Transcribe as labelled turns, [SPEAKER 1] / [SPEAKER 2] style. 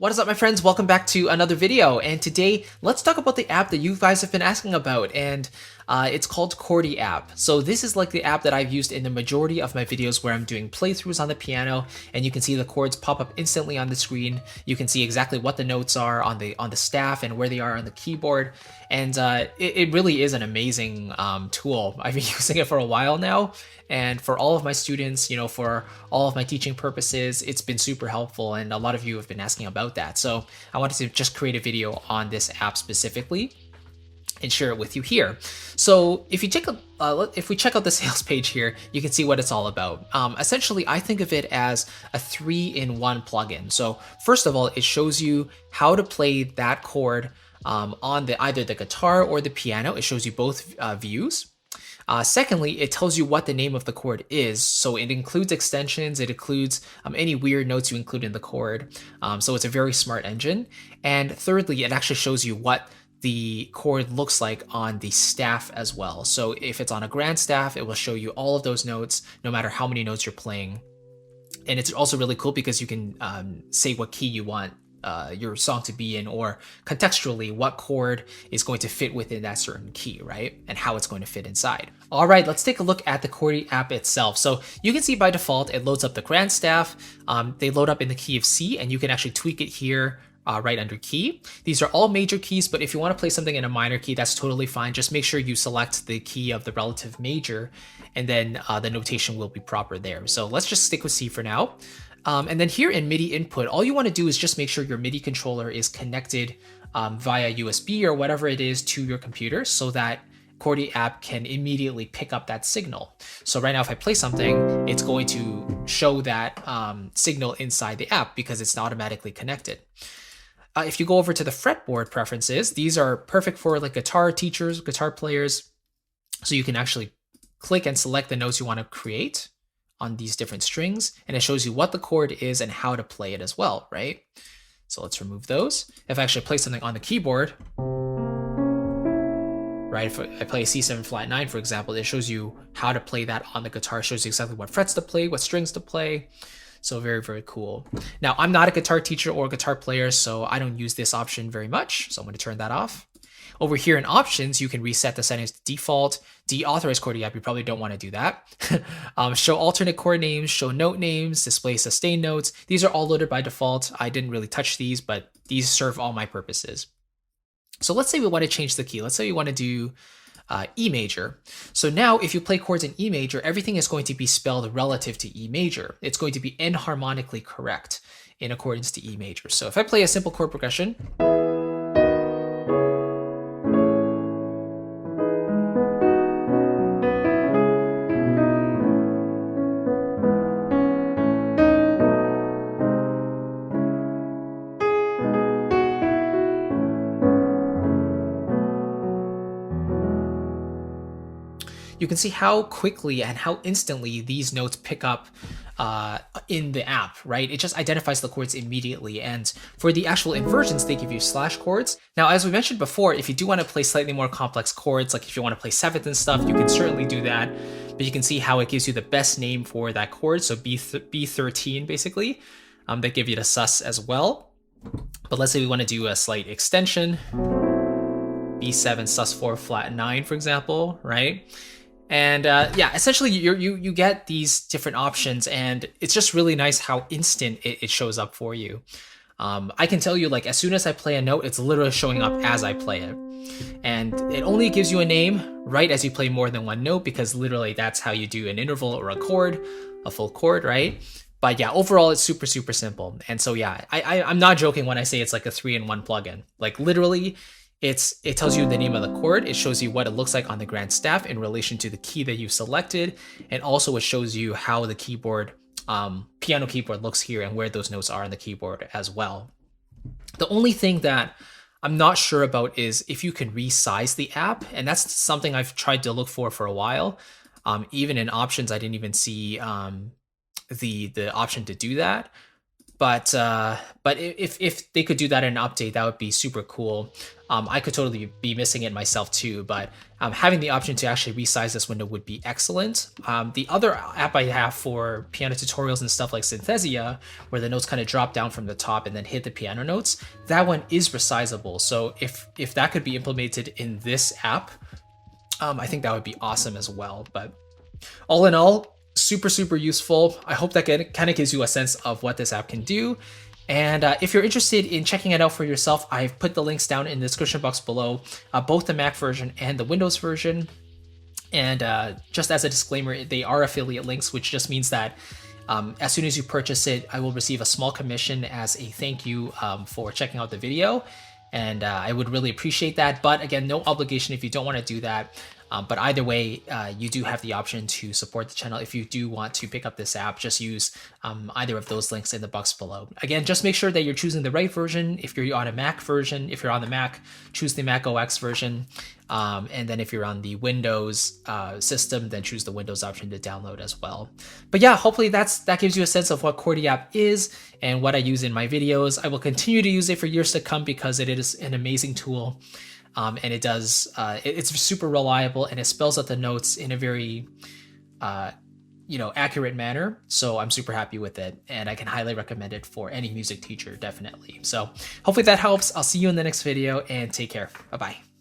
[SPEAKER 1] What is up, my friends? Welcome back to another video, and today let's talk about the app that you guys have been asking about, and it's called ChordieApp. So this is like the app that I've used in the majority of my videos where I'm doing playthroughs on the piano, and you can see the chords pop up instantly on the screen. You can see exactly what the notes are on the staff and where they are on the keyboard, and it really is an amazing tool. I've been using it for a while now, and for all of my students, you know, for all of my teaching purposes, it's been super helpful, and a lot of you have been asking about that. So I wanted to just create a video on this app specifically and share it with you here. So if you check if we check out the sales page here, you can see what it's all about. Essentially, I think of it as a 3-in-1 plugin. So first of all, it shows you how to play that chord on either the guitar or the piano. It shows you both views. Secondly, it tells you what the name of the chord is. So it includes extensions, it includes any weird notes you include in the chord. So it's a very smart engine. And thirdly, it actually shows you what the chord looks like on the staff as well. So if it's on a grand staff, it will show you all of those notes, no matter how many notes you're playing. And it's also really cool because you can say what key you want your song to be in, or contextually what chord is going to fit within that certain key, right? And how it's going to fit inside. All right, let's take a look at the ChordieApp itself. So you can see by default, it loads up the grand staff. They load up in the key of C, and you can actually tweak it here right under key. These are all major keys, but if you want to play something in a minor key, that's totally fine. Just make sure you select the key of the relative major, and then the notation will be proper there. So let's just stick with C for now. And then here in Midi Input, all you want to do is just make sure your Midi controller is connected via USB or whatever it is to your computer, so that ChordieApp can immediately pick up that signal. So right now, if I play something, it's going to show that signal inside the app because it's automatically connected. If you go over to the Fretboard Preferences, these are perfect for like guitar teachers, guitar players. So you can actually click and select the notes you want to create on these different strings, and it shows you what the chord is and how to play it as well, right? So let's remove those. If I actually play something on the keyboard, right, if I play a C7 flat 9, for example, it shows you how to play that on the guitar. It shows you exactly what frets to play, what strings to play. So very, very cool. Now, I'm not a guitar teacher or guitar player, so I don't use this option very much. So I'm going to turn that off. Over here in options, you can reset the settings to default, deauthorize ChordieApp. You probably don't want to do that. Show alternate chord names, show note names, display sustained notes. These are all loaded by default. I didn't really touch these, but these serve all my purposes. So let's say we want to change the key. Let's say we want to do E major. So now if you play chords in E major, everything is going to be spelled relative to E major. It's going to be enharmonically correct in accordance to E major. So if I play a simple chord progression, you can see how quickly and how instantly these notes pick up in the app, right? It just identifies the chords immediately. And for the actual inversions, they give you slash chords. Now, as we mentioned before, if you do want to play slightly more complex chords, like if you want to play seventh and stuff, you can certainly do that. But you can see how it gives you the best name for that chord. So B13, basically. They give you the sus as well. But let's say we want to do a slight extension. B7 sus4 flat 9, for example, right? And yeah, essentially you get these different options, and it's just really nice how instant it shows up for you. I can tell you, like, as soon as I play a note, it's literally showing up as I play it. And it only gives you a name right as you play more than one note, because literally that's how you do an interval or a chord, a full chord, right? But yeah, overall, it's super, super simple. And so yeah, I'm not joking when I say it's like a 3-in-1 plugin. Like literally, it tells you the name of the chord, it shows you what it looks like on the grand staff in relation to the key that you've selected, and also it shows you how the keyboard, piano keyboard looks here and where those notes are on the keyboard as well. The only thing that I'm not sure about is if you can resize the app, and that's something I've tried to look for a while. Even in options, I didn't even see the option to do that. but if they could do that in an update, that would be super cool. I could totally be missing it myself too, but having the option to actually resize this window would be excellent. The other app I have for piano tutorials and stuff like Synthesia, where the notes kind of drop down from the top and then hit the piano notes, that one is resizable. So if that could be implemented in this app, I think that would be awesome as well. But all in all, super useful. I hope that kind of gives you a sense of what this app can do. And if you're interested in checking it out for yourself, I've put the links down in the description box below, both the Mac version and the Windows version. And just as a disclaimer, they are affiliate links, which just means that as soon as you purchase it, I will receive a small commission as a thank you for checking out the video. And I would really appreciate that. But again, no obligation if you don't want to do that. But either way, you do have the option to support the channel. If you do want to pick up this app, just use either of those links in the box below. Again, just make sure that you're choosing the right version. If you're on a Mac version, if you're on the Mac, choose the Mac OS version. And then if you're on the Windows system, then choose the Windows option to download as well. But yeah, hopefully that gives you a sense of what ChordieApp is and what I use in my videos. I will continue to use it for years to come because it is an amazing tool. And it's super reliable, and it spells out the notes in a very, accurate manner. So I'm super happy with it, and I can highly recommend it for any music teacher, definitely. So hopefully that helps. I'll see you in the next video, and take care. Bye-bye.